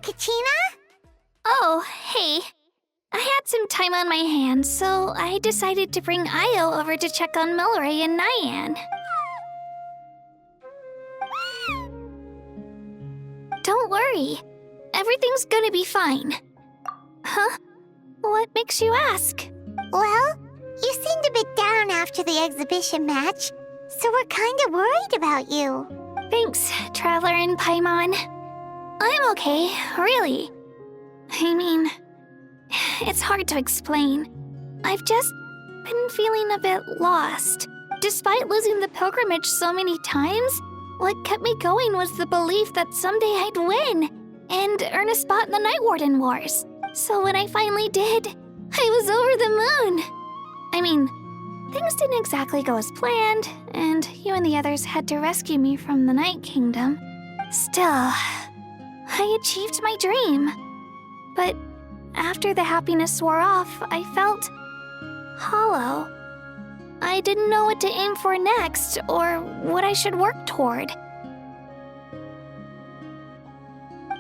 Kachina? Oh, hey. I had some time on my hands, so I decided to bring Io over to check on Milray and Nyan. Don't worry. Everything's gonna be fine. Huh? What makes you ask? Well, you seemed a bit down after the exhibition match, so we're kinda worried about you. Thanks, Traveler and Paimon. I'm okay, really. I mean, it's hard to explain. I've just been feeling a bit lost. Despite losing the pilgrimage so many times, what kept me going was the belief that someday I'd win and earn a spot in the Night Warden Wars. So when I finally did, I was over the moon. I mean, things didn't exactly go as planned, and you and the others had to rescue me from the Night Kingdom. Still, I achieved my dream. But after the happiness wore off, I felt hollow. I didn't know what to aim for next, or what I should work toward.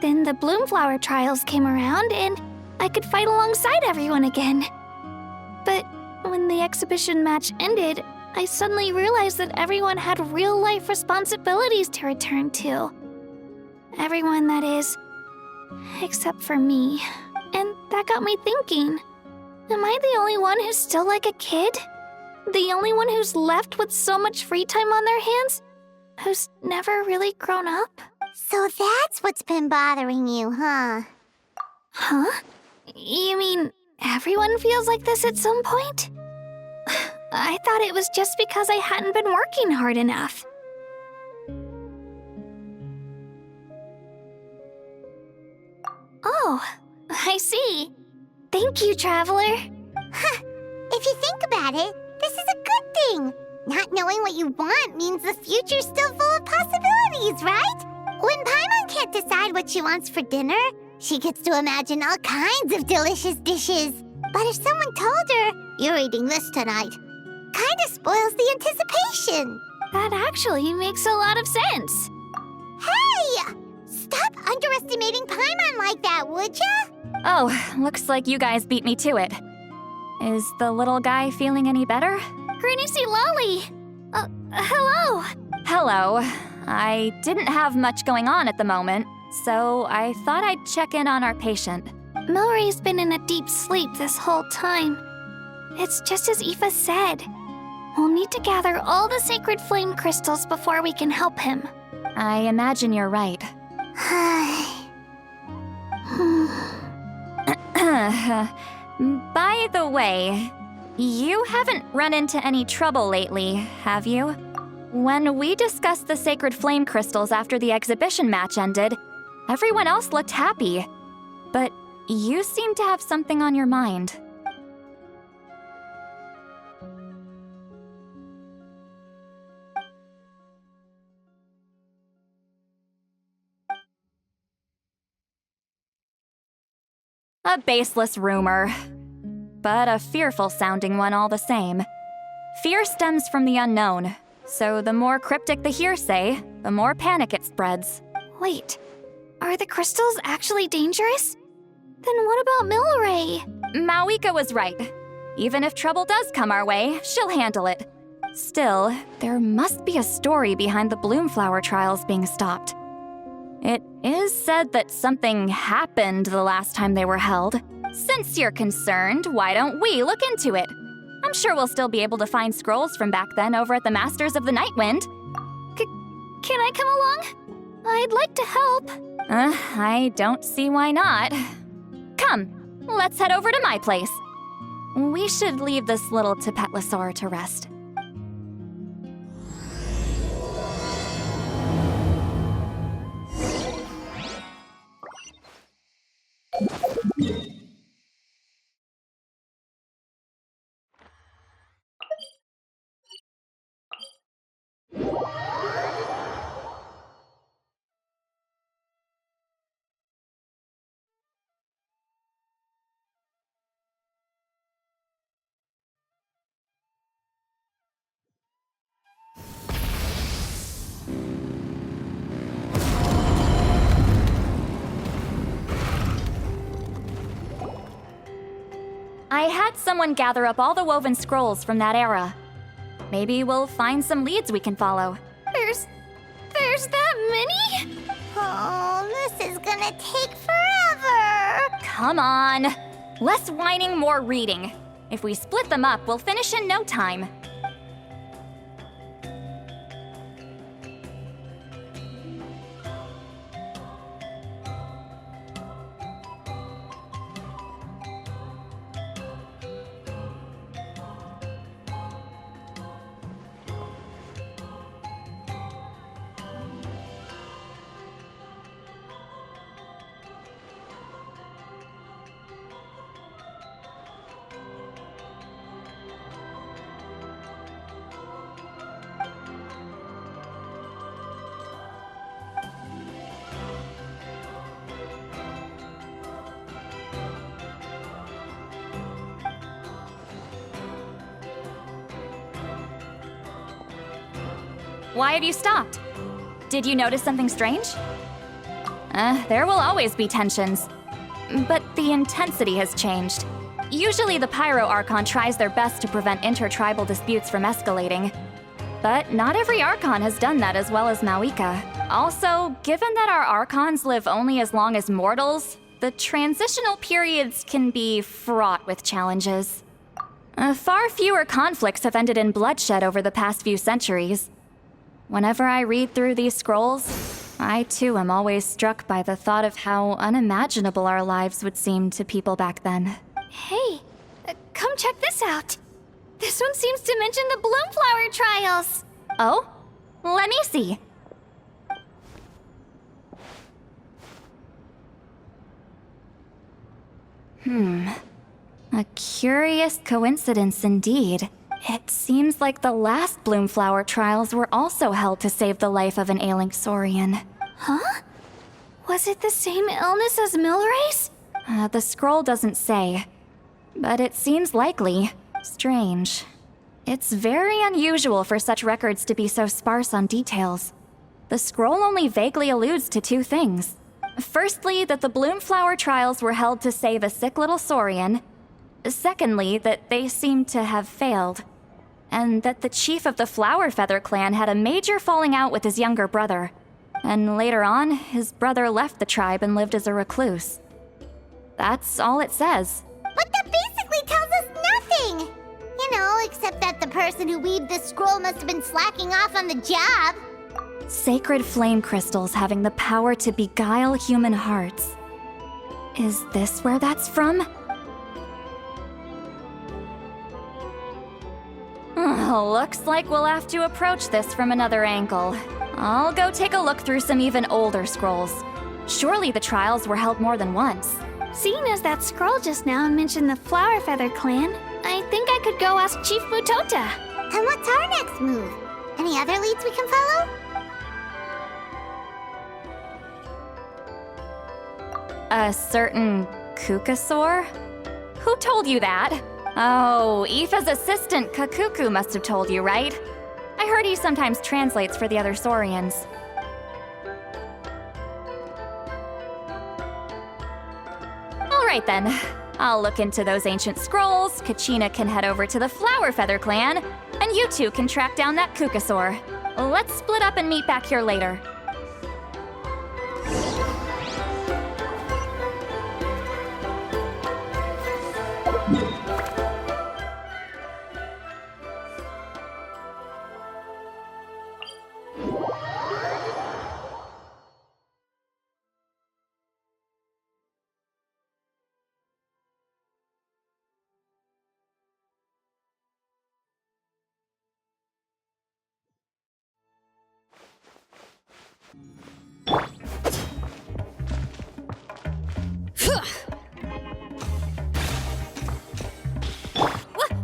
Then the Bloomflower Trials came around, and I could fight alongside everyone again. But when the exhibition match ended, I suddenly realized that everyone had real-life responsibilities to return to. Everyone, that is, except for me. And that got me thinking, am I the only one who's still like a kid? The only one who's left with so much free time on their hands? Who's never really grown up? So that's what's been bothering you, huh? Huh? You mean everyone feels like this at some point? I thought it was just because I hadn't been working hard enough. Oh, I see. Thank you, Traveler. Huh. If you think about it, this is a good thing. Not knowing what you want means the future's still full of possibilities, right? When Paimon can't decide what she wants for dinner, she gets to imagine all kinds of delicious dishes. But if someone told her, "You're eating this tonight," kinda spoils the anticipation. That actually makes a lot of sense. Hey! Stop underestimating Paimon like that, would ya? Oh, looks like you guys beat me to it. Is the little guy feeling any better? Granny C. Lolly! Hello! Hello. I didn't have much going on at the moment, so I thought I'd check in on our patient. Milray's been in a deep sleep this whole time. It's just as Aoife said. We'll need to gather all the sacred flame crystals before we can help him. I imagine you're right. By the way, you haven't run into any trouble lately, have you? When we discussed the sacred flame crystals after the exhibition match ended, everyone else looked happy. But you seem to have something on your mind. A baseless rumor, but a fearful-sounding one all the same. Fear stems from the unknown, so the more cryptic the hearsay, the more panic it spreads. Wait, are the crystals actually dangerous? Then what about Milray? Mawika was right. Even if trouble does come our way, she'll handle it. Still, there must be a story behind the Bloomflower Trials being stopped. It is said that something happened the last time they were held. Since you're concerned, why don't we look into it? I'm sure we'll still be able to find scrolls from back then over at the Masters of the Nightwind. Can I come along? I'd like to help. I don't see why not. Come, let's head over to my place. We should leave this little Tapetlosaur to rest. I had someone gather up all the woven scrolls from that era. Maybe we'll find some leads we can follow. There's that many? Oh, this is gonna take forever. Come on. Less whining, more reading. If we split them up, we'll finish in no time. Why have you stopped? Did you notice something strange? There will always be tensions. But the intensity has changed. Usually the Pyro Archon tries their best to prevent intertribal disputes from escalating. But not every Archon has done that as well as Mauika. Also, given that our Archons live only as long as mortals, the transitional periods can be fraught with challenges. Far fewer conflicts have ended in bloodshed over the past few centuries. Whenever I read through these scrolls, I too am always struck by the thought of how unimaginable our lives would seem to people back then. Hey, come check this out. This one seems to mention the Bloomflower Trials. Oh? Let me see. A curious coincidence indeed. It seems like the last Bloomflower Trials were also held to save the life of an ailing Saurian. Huh? Was it the same illness as Milray's? The scroll doesn't say, but it seems likely. Strange. It's very unusual for such records to be so sparse on details. The scroll only vaguely alludes to two things. Firstly, that the Bloomflower Trials were held to save a sick little Saurian. Secondly, that they seem to have failed. And that the chief of the Flower Feather clan had a major falling out with his younger brother. And later on, his brother left the tribe and lived as a recluse. That's all it says. But that basically tells us nothing! You know, except that the person who weaved this scroll must have been slacking off on the job. Sacred flame crystals having the power to beguile human hearts. Is this where that's from? Looks like we'll have to approach this from another angle. I'll go take a look through some even older scrolls. Surely the trials were held more than once. Seeing as that scroll just now mentioned the Flower Feather clan, I think I could go ask Chief Mutota. And what's our next move? Any other leads we can follow? A certain Kukasaur? Who told you that? Oh, Aoife's assistant, Kakuku, must have told you, right? I heard he sometimes translates for the other Saurians. All right then. I'll look into those ancient scrolls, Kachina can head over to the Flower Feather clan, and you two can track down that Kukasaur. Let's split up and meet back here later.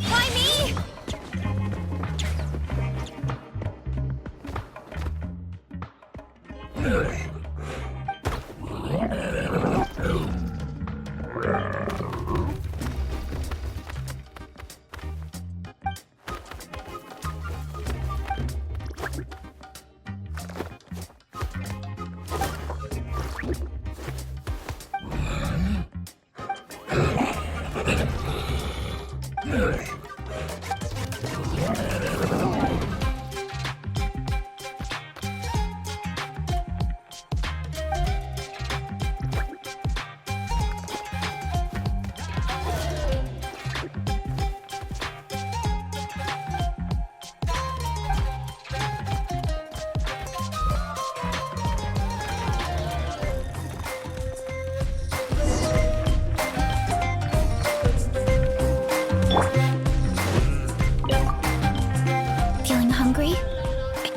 Why me?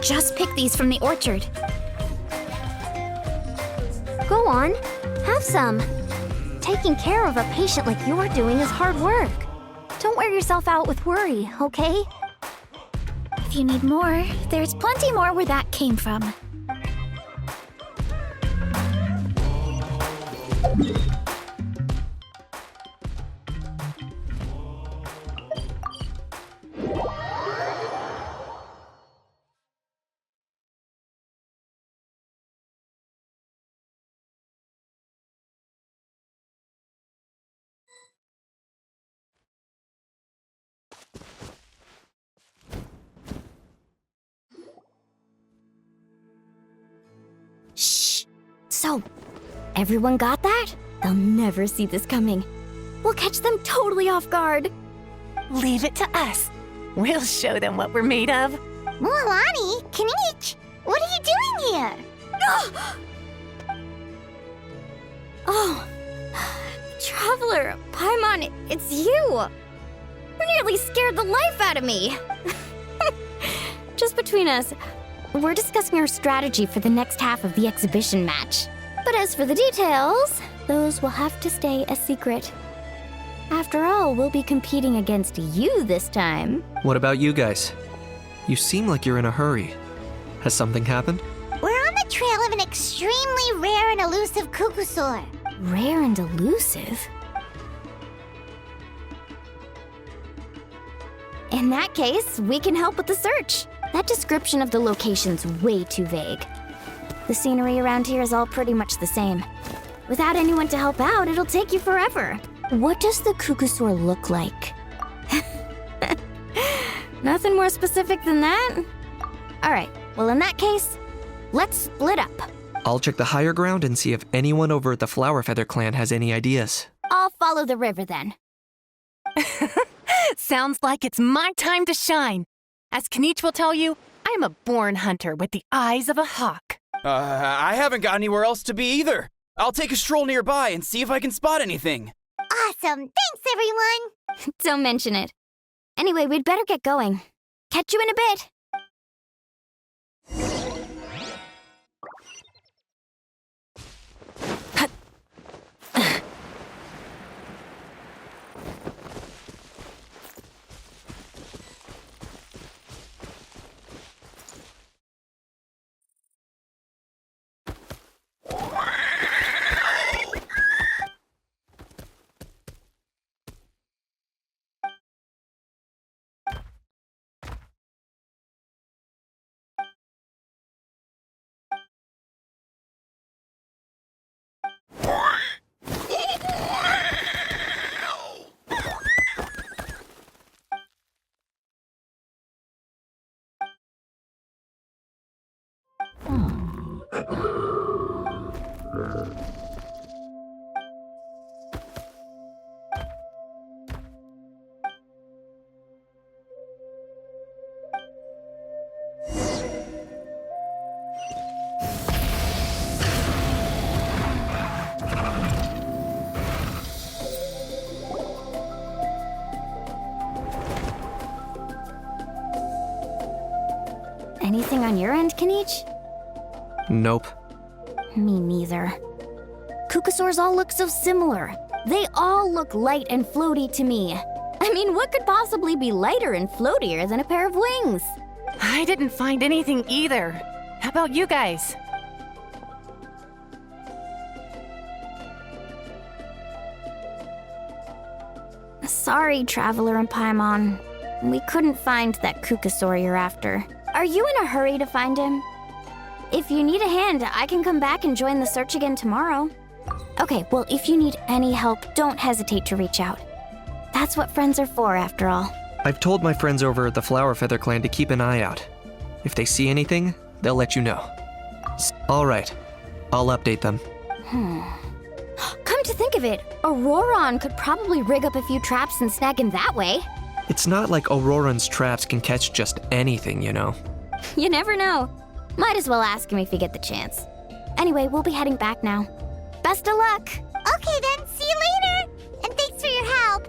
just picked these from the orchard. Go on, have some. Taking care of a patient like you're doing is hard work. Don't wear yourself out with worry, okay? If you need more, there's plenty more where that came from. Shh! So, everyone got that? They'll never see this coming. We'll catch them totally off guard. Leave it to us. We'll show them what we're made of. Mualani, Kinich, what are you doing here? Oh, Traveler, Paimon, it's you! You nearly scared the life out of me! Just between us, we're discussing our strategy for the next half of the exhibition match. But as for the details, those will have to stay a secret. After all, we'll be competing against you this time. What about you guys? You seem like you're in a hurry. Has something happened? We're on the trail of an extremely rare and elusive Kukusaur. Rare and elusive? In that case, we can help with the search. That description of the location's way too vague. The scenery around here is all pretty much the same. Without anyone to help out, it'll take you forever. What does the Kukusaur look like? Nothing more specific than that? Alright, well in that case, let's split up. I'll check the higher ground and see if anyone over at the Flower Feather clan has any ideas. I'll follow the river then. Sounds like it's my time to shine. As Kinich will tell you, I am a born hunter with the eyes of a hawk. I haven't got anywhere else to be either. I'll take a stroll nearby and see if I can spot anything. Awesome, thanks everyone! Don't mention it. Anyway, we'd better get going. Catch you in a bit. Anything on your end, Kinich? Nope. Me neither. Kukusaurs all look so similar. They all look light and floaty to me. I mean, what could possibly be lighter and floatier than a pair of wings? I didn't find anything either. How about you guys? Sorry, Traveler and Paimon. We couldn't find that Kukusaur you're after. Are you in a hurry to find him? If you need a hand, I can come back and join the search again tomorrow. Okay, well, if you need any help, don't hesitate to reach out. That's what friends are for, after all. I've told my friends over at the Flower Feather clan to keep an eye out. If they see anything, they'll let you know. All right, I'll update them. Come to think of it, Auroron could probably rig up a few traps and snag him that way. It's not like Auroran's traps can catch just anything, you know. You never know. Might as well ask him if you get the chance. Anyway, we'll be heading back now. Best of luck! Okay then, see you later! And thanks for your help!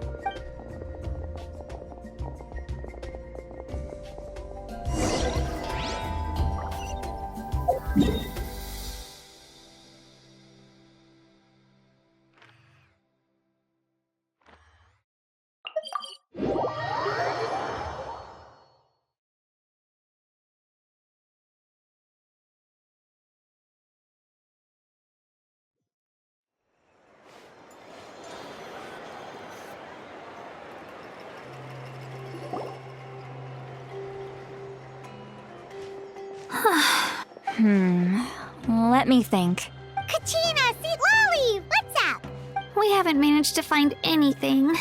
Let me think. Kachina, Sweet Lolly, what's up? We haven't managed to find anything.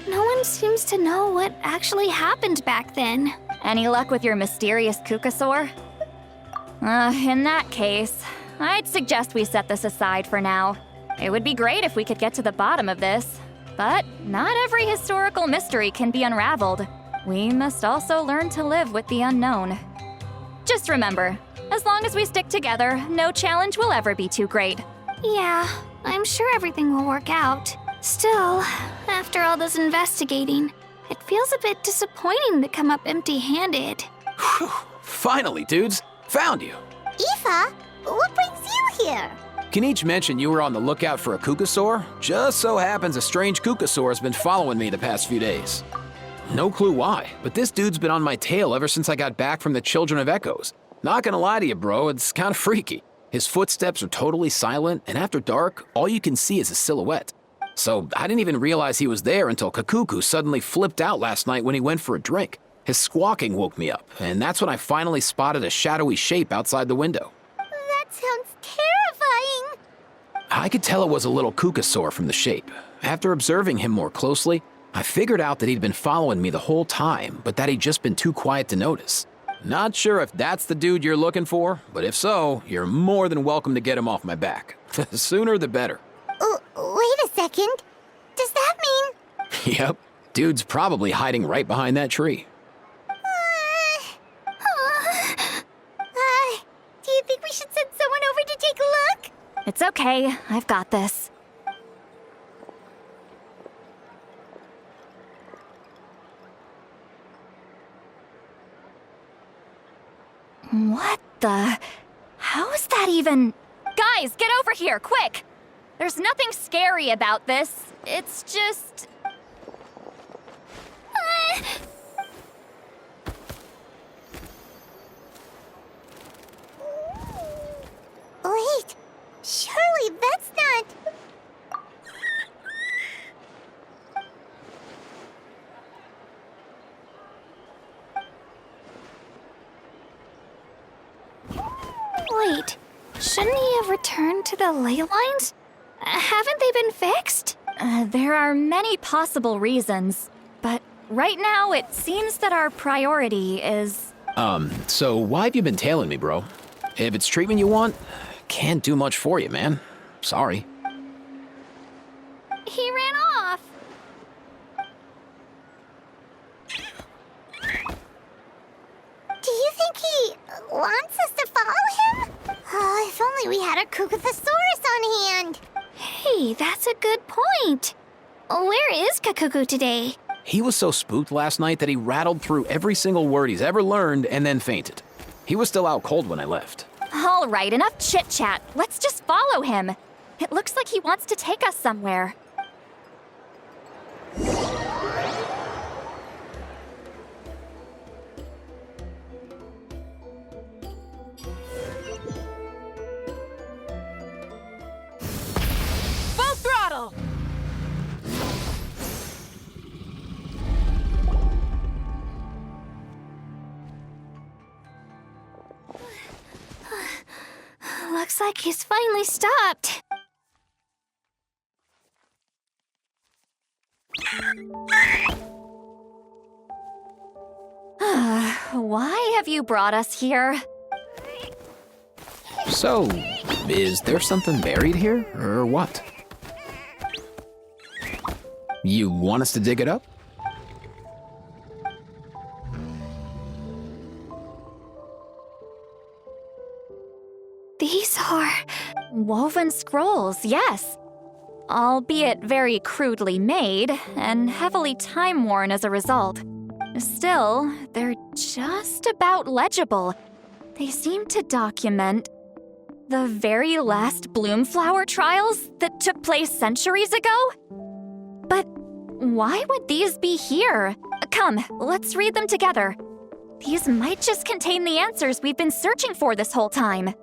No one seems to know what actually happened back then. Any luck with your mysterious Kukasaur? In that case, I'd suggest we set this aside for now. It would be great if we could get to the bottom of this, but not every historical mystery can be unraveled. We must also learn to live with the unknown. Just remember, as long as we stick together, no challenge will ever be too great. Yeah, I'm sure everything will work out. Still, after all this investigating, it feels a bit disappointing to come up empty-handed. Whew. Finally, dudes. Found you. Aoife, what brings you here? Kinich mentioned you were on the lookout for a Kukasaur. Just so happens a strange Kukasaur has been following me the past few days. No clue why, but this dude's been on my tail ever since I got back from the Children of Echoes. Not gonna lie to you, bro, it's kind of freaky. His footsteps are totally silent, and after dark, all you can see is a silhouette. So I didn't even realize he was there until Kakuku suddenly flipped out last night when he went for a drink. His squawking woke me up, and that's when I finally spotted a shadowy shape outside the window. That sounds terrifying. I could tell it was a little Kukasaur from the shape. After observing him more closely, I figured out that he'd been following me the whole time, but that he'd just been too quiet to notice. Not sure if that's the dude you're looking for, but if so, you're more than welcome to get him off my back. The sooner the better. Wait a second. Does that mean... Yep, dude's probably hiding right behind that tree. Do you think we should send someone over to take a look? It's okay, I've got this. What the? How is that even? Guys, get over here, quick! There's nothing scary about this. It's just... Wait, surely that's not... Wait, shouldn't he have returned to the ley lines? Haven't they been fixed? There are many possible reasons, but right now it seems that our priority is... So why have you been tailing me, bro? If it's treatment you want, can't do much for you, man. Sorry. He ran off. Do you think he wants us to follow him? Oh, if only we had a Kukathosaurus on hand. Hey, that's a good point. Where is Kakuku today? He was so spooked last night that he rattled through every single word he's ever learned and then fainted. He was still out cold when I left. All right, enough chit-chat. Let's just follow him. It looks like he wants to take us somewhere. Full throttle! Looks like he's finally stopped. Why have you brought us here? So, is there something buried here, or what? You want us to dig it up? These are... Woven scrolls, yes. Albeit very crudely made, and heavily time-worn as a result. Still, they're just about legible. They seem to document the very last Bloomflower Trials that took place centuries ago? But why would these be here? Come, let's read them together. These might just contain the answers we've been searching for this whole time.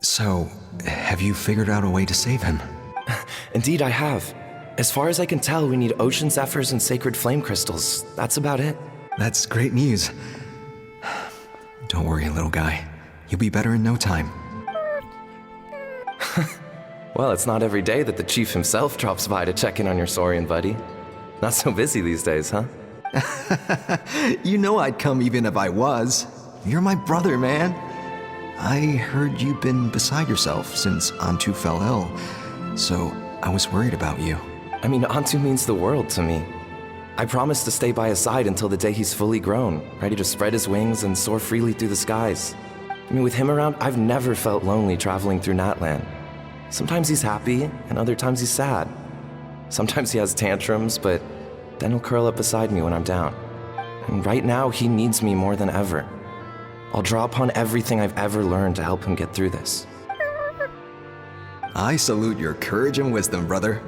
So, have you figured out a way to save him? Indeed, I have. As far as I can tell, we need ocean zephyrs and sacred flame crystals. That's about it. That's great news. Don't worry, little guy. You'll be better in no time. Well, it's not every day that the chief himself drops by to check in on your Saurian buddy. Not so busy these days, huh? You know I'd come even if I was. You're my brother, man. I heard you've been beside yourself since Antu fell ill, so I was worried about you. I mean, Antu means the world to me. I promised to stay by his side until the day he's fully grown, ready to spread his wings and soar freely through the skies. I mean, with him around, I've never felt lonely traveling through Natlan. Sometimes he's happy, and other times he's sad. Sometimes he has tantrums, but then he'll curl up beside me when I'm down. And right now, he needs me more than ever. I'll draw upon everything I've ever learned to help him get through this. I salute your courage and wisdom, brother.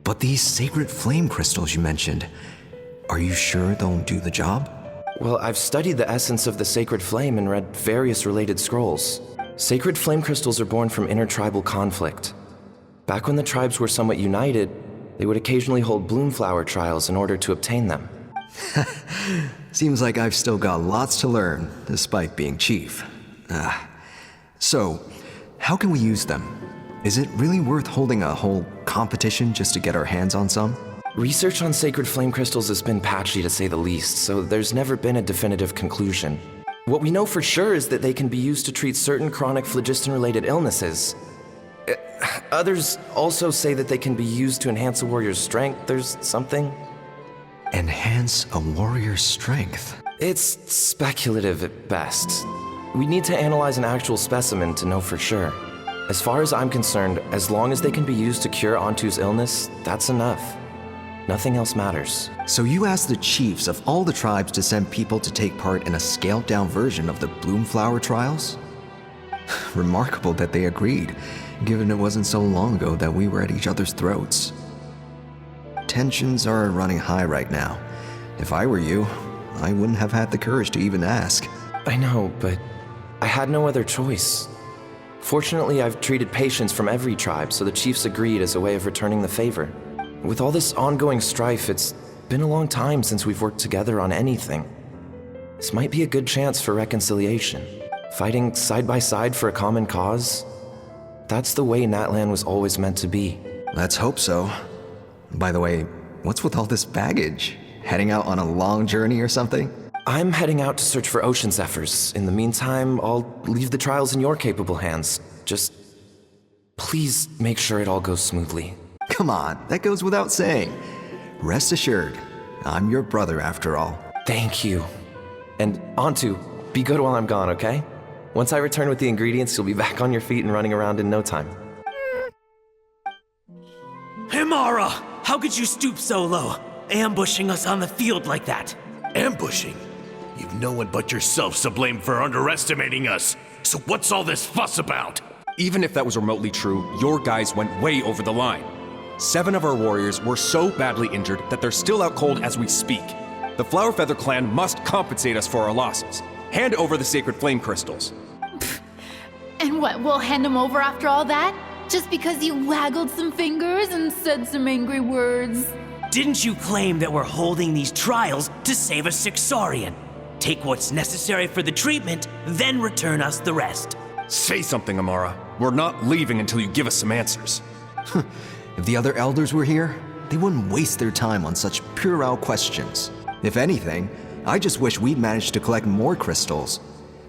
But these sacred flame crystals you mentioned, are you sure they'll do the job? Well, I've studied the essence of the sacred flame and read various related scrolls. Sacred flame crystals are born from intertribal conflict. Back when the tribes were somewhat united, they would occasionally hold Bloomflower Trials in order to obtain them. Seems like I've still got lots to learn, despite being chief. So, how can we use them? Is it really worth holding a whole competition just to get our hands on some? Research on sacred flame crystals has been patchy to say the least, so there's never been a definitive conclusion. What we know for sure is that they can be used to treat certain chronic phlogiston-related illnesses. Others also say that they can be used to enhance a warrior's strength. There's something. Enhance a warrior's strength? It's speculative at best. We need to analyze an actual specimen to know for sure. As far as I'm concerned, as long as they can be used to cure Antu's illness, that's enough. Nothing else matters. So you asked the chiefs of all the tribes to send people to take part in a scaled-down version of the Bloomflower Trials? Remarkable that they agreed, given it wasn't so long ago that we were at each other's throats. Tensions are running high right now. If I were you, I wouldn't have had the courage to even ask. I know, but I had no other choice. Fortunately, I've treated patients from every tribe, so the chiefs agreed as a way of returning the favor. With all this ongoing strife, it's been a long time since we've worked together on anything. This might be a good chance for reconciliation. Fighting side by side for a common cause? That's the way Natlan was always meant to be. Let's hope so. By the way, what's with all this baggage? Heading out on a long journey or something? I'm heading out to search for ocean zephyrs. In the meantime, I'll leave the trials in your capable hands. Just please make sure it all goes smoothly. Come on, that goes without saying. Rest assured, I'm your brother after all. Thank you. And Antu, be good while I'm gone, okay? Once I return with the ingredients, you'll be back on your feet and running around in no time. Himara! How could you stoop so low, ambushing us on the field like that? Ambushing? You've no one but yourself to blame for underestimating us. So what's all this fuss about? Even if that was remotely true, your guys went way over the line. 7 of our warriors were so badly injured that they're still out cold as we speak. The Flower Feather clan must compensate us for our losses. Hand over the sacred flame crystals. And what, we'll hand them over after all that? Just because you waggled some fingers and said some angry words? Didn't you claim that we're holding these trials to save a sick Saurian? Take what's necessary for the treatment, then return us the rest. Say something, Amara. We're not leaving until you give us some answers. If the other elders were here, they wouldn't waste their time on such puerile questions. If anything, I just wish we'd managed to collect more crystals.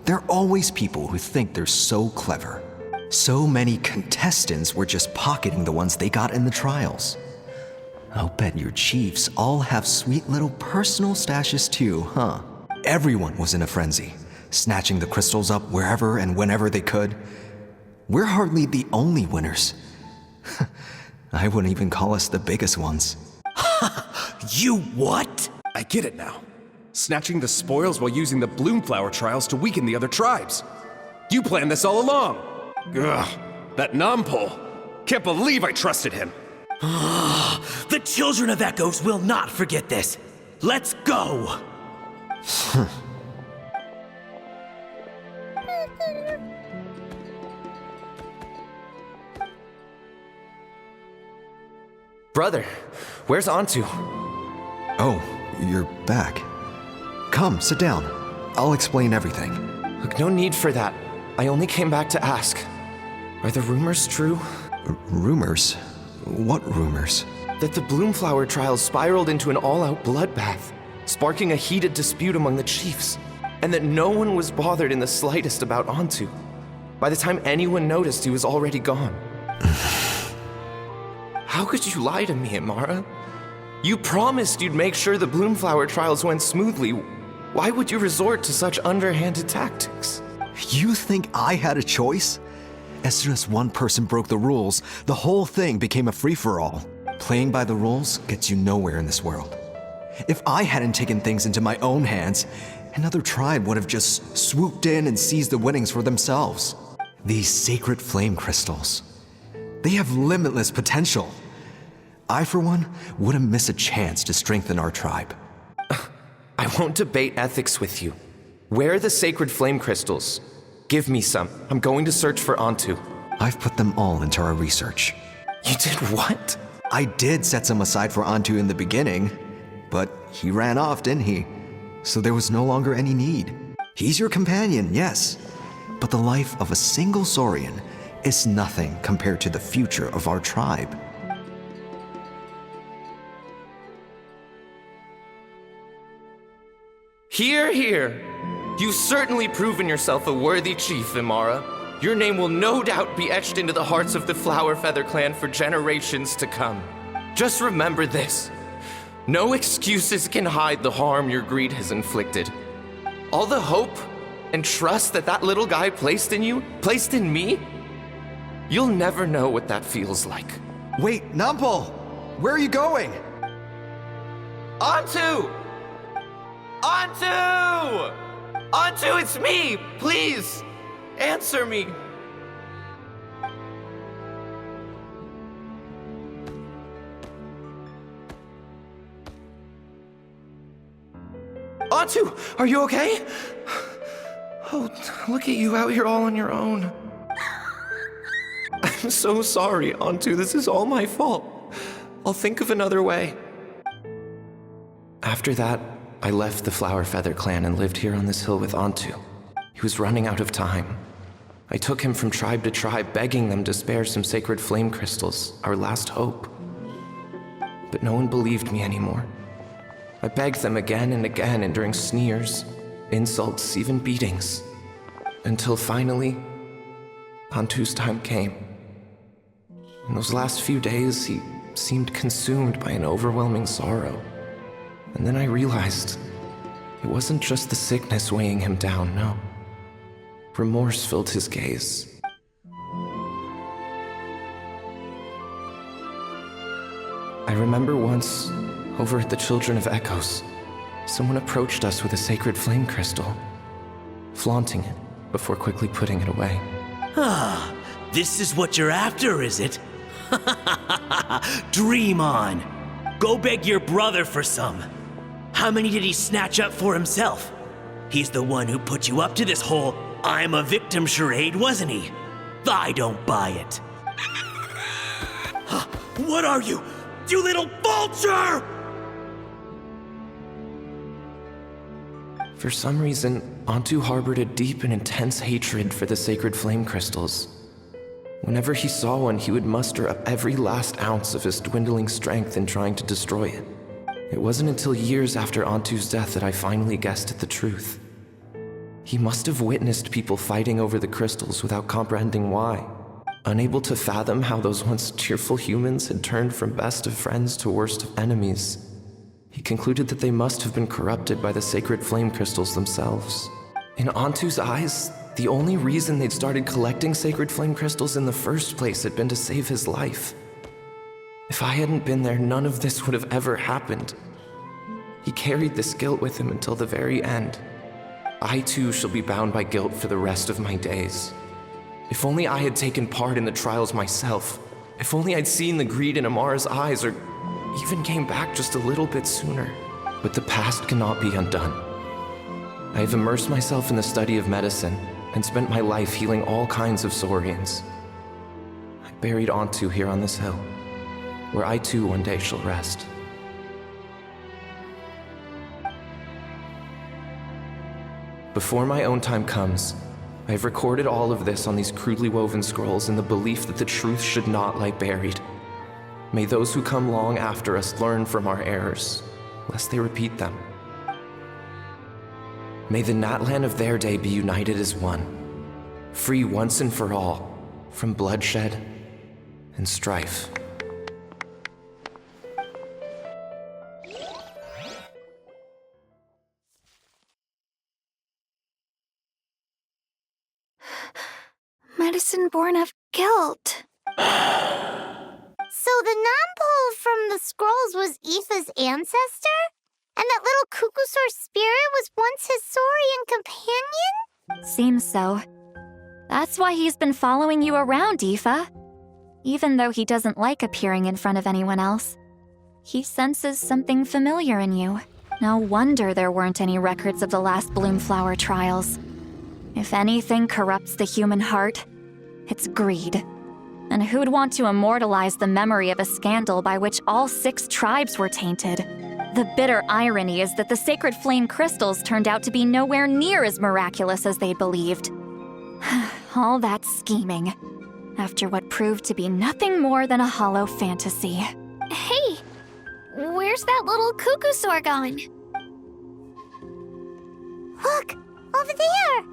There are always people who think they're so clever. So many contestants were just pocketing the ones they got in the trials. I'll bet your chiefs all have sweet little personal stashes too, huh? Everyone was in a frenzy, snatching the crystals up wherever and whenever they could. We're hardly the only winners. I wouldn't even call us the biggest ones. You what? I get it now. Snatching the spoils while using the Bloomflower Trials to weaken the other tribes. You planned this all along. Ugh, that Nampole. Can't believe I trusted him. The children of Echoes will not forget this. Let's go! Brother, where's Antu? Oh, you're back. Come, sit down. I'll explain everything. Look, no need for that. I only came back to ask. Are the rumors true? Rumors? What rumors? That the Bloomflower Trials spiraled into an all-out bloodbath, sparking a heated dispute among the chiefs, and that no one was bothered in the slightest about Antu. By the time anyone noticed, he was already gone. How could you lie to me, Amara? You promised you'd make sure the Bloomflower Trials went smoothly. Why would you resort to such underhanded tactics? You think I had a choice? As soon as one person broke the rules, the whole thing became a free-for-all. Playing by the rules gets you nowhere in this world. If I hadn't taken things into my own hands, another tribe would have just swooped in and seized the winnings for themselves. These sacred flame crystals, they have limitless potential. I, for one, wouldn't miss a chance to strengthen our tribe. I won't debate ethics with you. Where are the sacred flame crystals? Give me some. I'm going to search for Antu. I've put them all into our research. You did what? I did set some aside for Antu in the beginning, but he ran off, didn't he? So there was no longer any need. He's your companion, yes, but the life of a single Saurian is nothing compared to the future of our tribe. Hear, hear. You've certainly proven yourself a worthy chief, Imara. Your name will no doubt be etched into the hearts of the Flower Feather clan for generations to come. Just remember this. No excuses can hide the harm your greed has inflicted. All the hope and trust that little guy placed in you, placed in me, you'll never know what that feels like. Wait, Nampal! Where are you going? Antu! Antu! Antu, it's me! Please, answer me. Antu, are you okay? Oh, look at you out here all on your own. I'm so sorry, Antu. This is all my fault. I'll think of another way. After that, I left the Flower Feather clan and lived here on this hill with Antu. He was running out of time. I took him from tribe to tribe, begging them to spare some sacred flame crystals, our last hope. But no one believed me anymore. I begged them again and again, enduring sneers, insults, even beatings. Until finally, Antu's time came. In those last few days, he seemed consumed by an overwhelming sorrow. And then I realized it wasn't just the sickness weighing him down, no. Remorse filled his gaze. I remember once, over at the Children of Echoes, someone approached us with a sacred flame crystal, flaunting it before quickly putting it away. Ah, this is what you're after, is it? Dream on. Go beg your brother for some. How many did he snatch up for himself? He's the one who put you up to this whole I'm a victim charade, wasn't he? I don't buy it. What are you? You little vulture! For some reason, Antu harbored a deep and intense hatred for the sacred flame crystals. Whenever he saw one, he would muster up every last ounce of his dwindling strength in trying to destroy it. It wasn't until years after Antu's death that I finally guessed at the truth. He must have witnessed people fighting over the crystals without comprehending why. Unable to fathom how those once cheerful humans had turned from best of friends to worst of enemies, he concluded that they must have been corrupted by the sacred flame crystals themselves. In Antu's eyes, the only reason they'd started collecting sacred flame crystals in the first place had been to save his life. If I hadn't been there, none of this would have ever happened. He carried this guilt with him until the very end. I too shall be bound by guilt for the rest of my days. If only I had taken part in the trials myself. If only I'd seen the greed in Amara's eyes, or even came back just a little bit sooner. But the past cannot be undone. I have immersed myself in the study of medicine and spent my life healing all kinds of Saurians. I buried Antu here on this hill. where I too one day shall rest. Before my own time comes, I have recorded all of this on these crudely woven scrolls in the belief that the truth should not lie buried. May those who come long after us learn from our errors, lest they repeat them. May the Natlan of their day be united as one, free once and for all from bloodshed and strife. Medicine born of guilt. So the non-pole from the scrolls was Aoife's ancestor? And that little Cuckoosaur spirit was once his Saurian companion? Seems so. That's why he's been following you around, Aoife. Even though he doesn't like appearing in front of anyone else, he senses something familiar in you. No wonder there weren't any records of the last Bloomflower Trials. If anything corrupts the human heart, it's greed. And who'd want to immortalize the memory of a scandal by which all 6 tribes were tainted? The bitter irony is that the sacred flame crystals turned out to be nowhere near as miraculous as they believed. All that scheming, after what proved to be nothing more than a hollow fantasy. Hey, where's that little Cuckoosaur gone? Look, over there!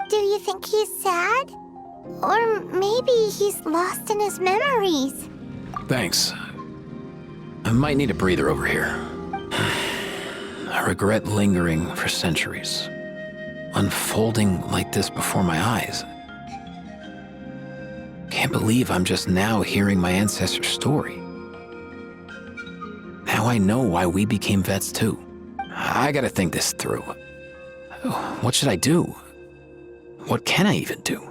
Do you think he's sad? Or maybe he's lost in his memories? Thanks. I might need a breather over here. I regret lingering for centuries, unfolding like this before my eyes. Can't believe I'm just now hearing my ancestor's story. Now I know why we became vets too. I gotta think this through. What should I do? What can I even do?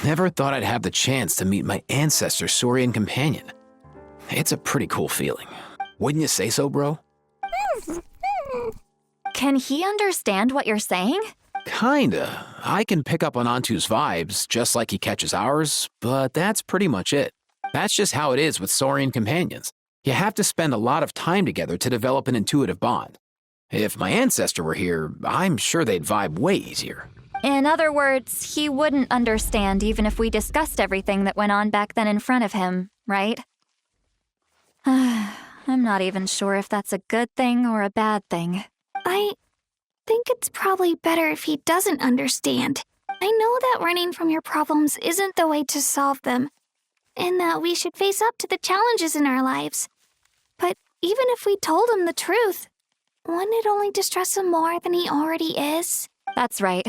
Never thought I'd have the chance to meet my ancestor's Saurian companion. It's a pretty cool feeling. Wouldn't you say so, bro? Can he understand what you're saying? Kinda. I can pick up on Antu's vibes, just like he catches ours, but that's pretty much it. That's just how it is with Saurian companions. You have to spend a lot of time together to develop an intuitive bond. If my ancestor were here, I'm sure they'd vibe way easier. In other words, he wouldn't understand even if we discussed everything that went on back then in front of him, right? I'm not even sure if that's a good thing or a bad thing. I think it's probably better if he doesn't understand. I know that running from your problems isn't the way to solve them, and that we should face up to the challenges in our lives. But even if we told him the truth, wouldn't it only distress him more than he already is? That's right.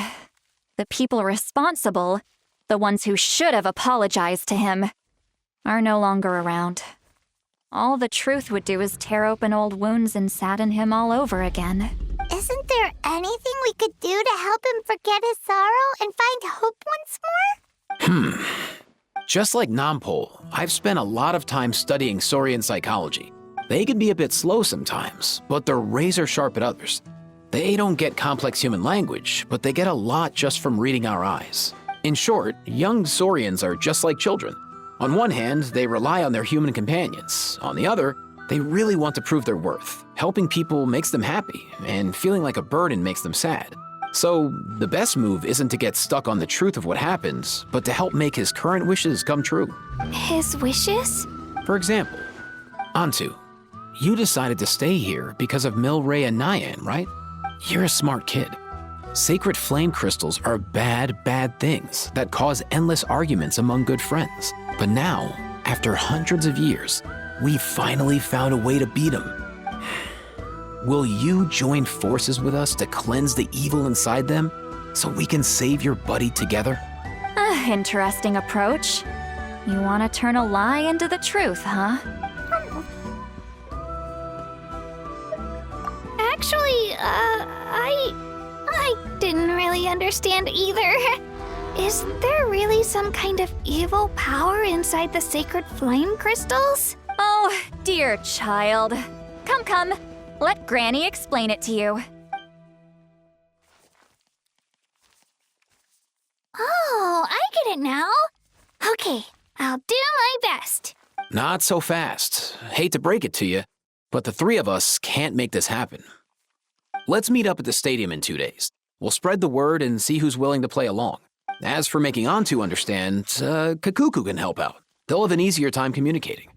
The people responsible, the ones who should have apologized to him, are no longer around. All the truth would do is tear open old wounds and sadden him all over again. Isn't there anything we could do to help him forget his sorrow and find hope once more? Just like Nampol, I've spent a lot of time studying Saurian psychology. They can be a bit slow sometimes, but they're razor sharp at others. They don't get complex human language, but they get a lot just from reading our eyes. In short, young Saurians are just like children. On one hand, they rely on their human companions. On the other, they really want to prove their worth. Helping people makes them happy, and feeling like a burden makes them sad. So, the best move isn't to get stuck on the truth of what happens, but to help make his current wishes come true. His wishes? For example, Antu, you decided to stay here because of Milray and Nyan, right? You're a smart kid. Sacred flame crystals are bad, bad things that cause endless arguments among good friends. But now, after hundreds of years, we finally found a way to beat them. Will you join forces with us to cleanse the evil inside them so we can save your buddy together? Interesting approach. You want to turn a lie into the truth, huh? Actually, I didn't really understand either. Is there really some kind of evil power inside the sacred flame crystals? Oh, dear child. Come. Let Granny explain it to you. Oh, I get it now. Okay, I'll do my best. Not so fast. Hate to break it to you, but the three of us can't make this happen. Let's meet up at the stadium in 2 days. We'll spread the word and see who's willing to play along. As for making Antu understand, Kakuku can help out. They'll have an easier time communicating.